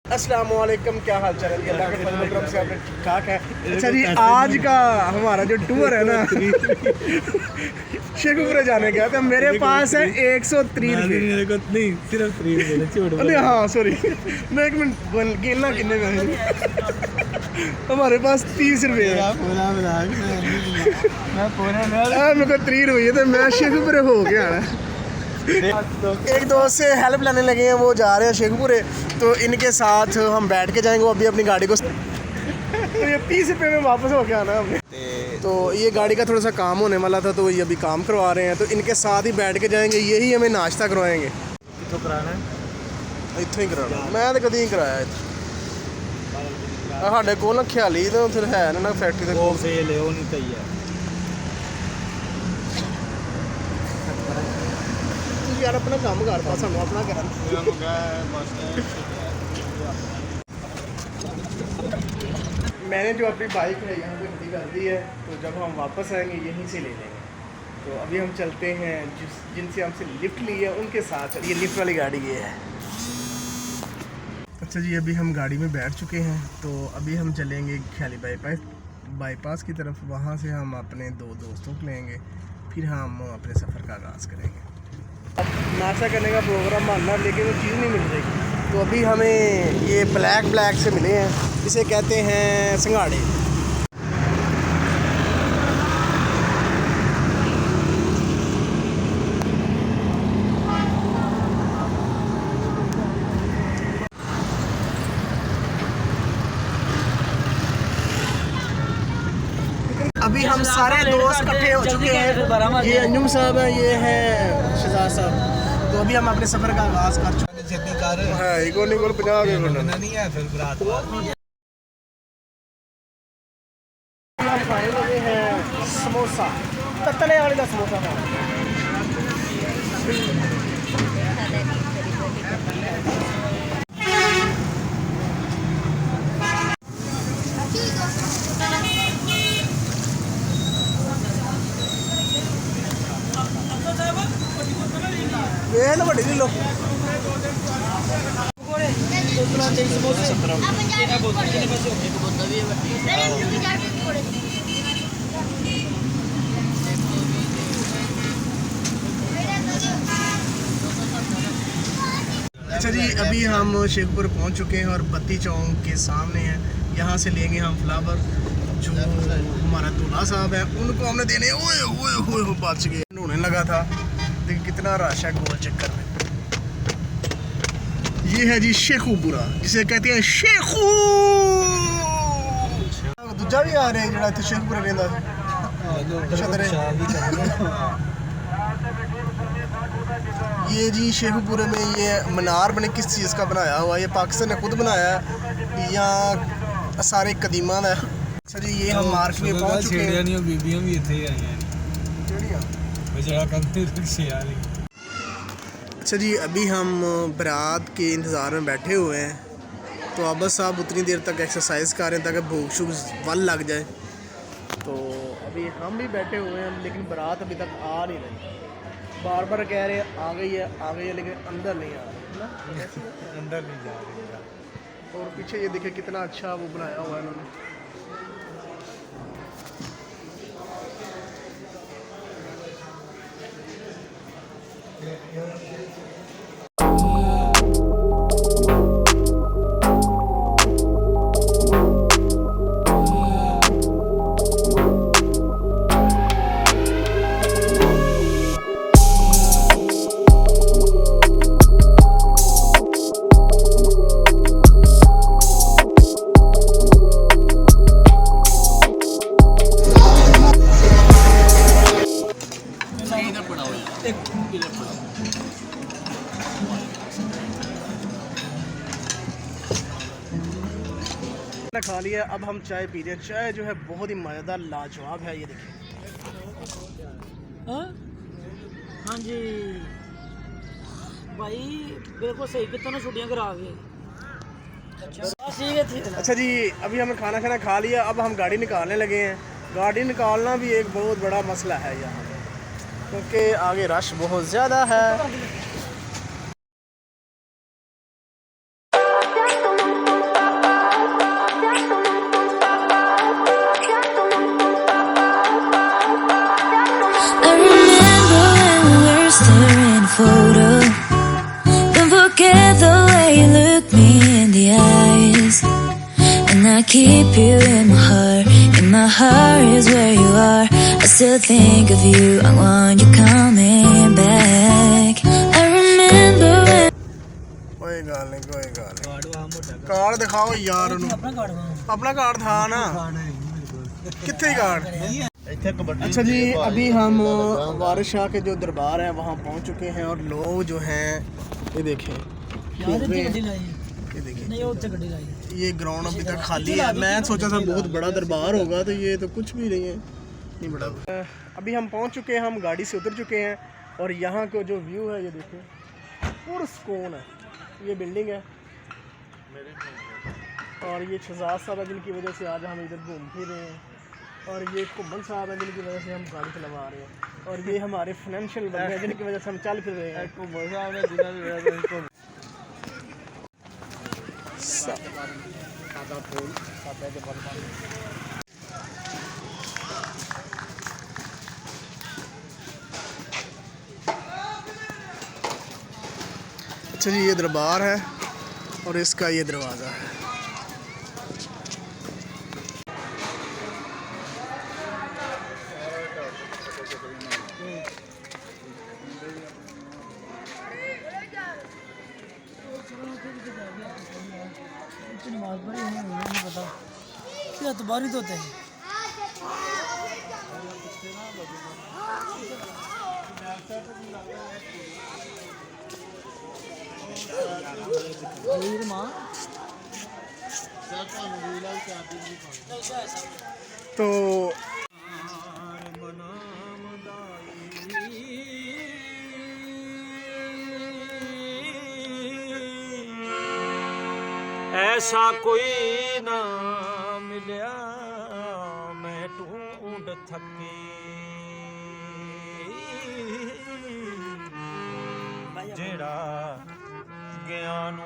अस्सलाम वालेकुम, क्या हाल चाल है? अल्लाह के फजल करम से आपने ठीक ठाक है। अच्छा जी, आज का हमारा जो टूर है ना शेखुपुरा जाने का, तो मेरे पास है 103 रुपये। नहीं, सिर्फ 3 रुपये। अरे हाँ सॉरी, मैं एक मिनट गिनना कितने में है। हमारे पास 30 रुपये है। मेरे को 3 रुपये थे, मैं शेखुपुरे हो गया है। एक दोस्त से हेल्प लेने लगे हैं, वो जा रहे हैं शेखुपुरे, तो इनके साथ हम बैठ के जाएंगे। वो अभी अपनी गाड़ी को तो ये 30 रुपये में वापस हो गया ना हमने। तो ये गाड़ी का थोड़ा सा काम होने वाला था, तो ये अभी काम करवा रहे हैं, तो इनके साथ ही बैठ के जाएंगे। यही हमें नाश्ता करवाएंगे। कितों कराना है? इतों ही कराना, मैं तो कभी नहीं कराया इतना। साढ़े को ना ख्याली तो फिर है ना फैक्ट्री वो फेल है, वो नहीं तैयार। यार अपना काम करता, सानू अपना करन। मैंने जो अपनी बाइक है यहाँ पे खड़ी कर दी है, तो जब हम वापस आएंगे यहीं से ले लेंगे। तो अभी हम चलते हैं जिनसे हमसे लिफ्ट ली है उनके साथ। ये लिफ्ट वाली गाड़ी ये है। अच्छा जी, अभी हम गाड़ी में बैठ चुके हैं, तो अभी हम चलेंगे ख्याली बाईपास की तरफ। वहाँ से हम अपने 2 दोस्तों को लेंगे, फिर हम अपने सफ़र का आगाज़ करेंगे। नाश्ता करने का प्रोग्राम मानना, लेकिन वो चीज़ नहीं मिल रही। तो अभी हमें ये ब्लैक से मिले हैं, इसे कहते हैं सिंघाड़े। अभी हम सारे दोस्त इकट्ठे हो चुके हैं। ये अंजुम साहब है, ये है शहजाद साहब। तो अभी हम अपने सफ़र का आगाज़ कर चुके हैं। इको 50 नहीं है फिर रात हम खाने लगे हैं समोसा, तले वाले का समोसा था। वे बड़ी लो अच्छा जी, अभी हम शेखपुर पहुंच चुके हैं और बत्ती चौक के सामने हैं। यहाँ से लेंगे हम फ्लावर। जो हमारा दूल्हा साहब है उनको हमने देने। ओए ओए ओए बच गए, ढूंढने लगा था। देखिए कितना रश है गोल चक्कर में। ये है जी शेखुपुरा, जिसे कहते हैं शेखू। दूजा भी आ रहे हैं जरा शेखुपुरा रहता ये जी शेखुपुरे में ये मीनार बने किस चीज़ का बनाया हुआ है? ये पाकिस्तान ने खुद बनाया है, यहाँ सारे कदीमा है। अच्छा जी, ये हम मार्च में पहुँच चुके हैं। बीबियां भी इतने ही आई हैं। अच्छा जी, अभी हम बारात के इंतज़ार में बैठे हुए हैं। तो अब साहब उतनी देर तक एक्सरसाइज कर रहे हैं ताकि भूख शूख वल लग जाए। तो अभी हम भी बैठे हुए हैं, लेकिन बारात अभी तक आ नहीं रही। बार बार कह रहे हैं आ गई है, लेकिन अंदर नहीं आ रही ना, अंदर नहीं जा रही। और पीछे ये देखिए कितना अच्छा वो बनाया हुआ है इन्होंने। खा लिया, अब हम चाय पी रहे हैं। चाय जो है बहुत ही मज़ेदार लाजवाब है। ये देखिए। हाँ जी भाई, बिल्कुल सही कितना छुट्टियां करा गए। अच्छा जी, अभी हमने खाना खा लिया, अब हम गाड़ी निकालने लगे हैं। गाड़ी निकालना भी एक बहुत बड़ा मसला है यहाँ पे, क्योंकि आगे रश बहुत ज़्यादा है। keep you in my heart. And my heart is where you are. I still think of you. I want you coming back. I remember when कोई गल नहीं कोई गल नहीं कार्ड वहाँ मोटा कार्ड दिखाओ यार उन्हें अपना कार्ड वहाँ अपना कार्ड था ना कार्ड है नहीं मेरे पास कितने कार्ड ਇੱਥੇ ਕਬੱਡੀ अच्छा जी अभी हम वारिस शाह के जो दरबार है वहाँ पहुँच चुके हैं और लोग जो हैं ये देखें यार इतनी गड्डी लाई है। ये देखिए नहीं वो उत्ते गड्डी लाई है। ये ग्राउंड अभी तक खाली है मैं सोचा था बहुत बड़ा दरबार होगा तो ये तो कुछ भी नहीं है नहीं बड़ा अभी हम पहुँच चुके हैं हम गाड़ी से उतर चुके हैं और यहाँ का जो व्यू है ये देखें पूरा सुकून है ये बिल्डिंग है और ये शहजाद साहब है जिनकी वजह से आज हम इधर घूम फिर रहे हैं और ये कुम्बल साहब है जिनकी वजह से हम गाड़ी चलवा रहे हैं और ये हमारे फाइनेंशियल बंदे हैं जिनकी वजह से हम चल फिर रहे हैं कुम्बल साहब है जिनकी वजह से अच्छा जी ये दरबार है और इसका ये दरवाज़ा है नमाज पढ़ी हमें नहीं पता क्या तो बारी तो होते हैं तो ऐसा कोई ना मिलिया मैं ढूंढ थकी जेड़ा ज्ञान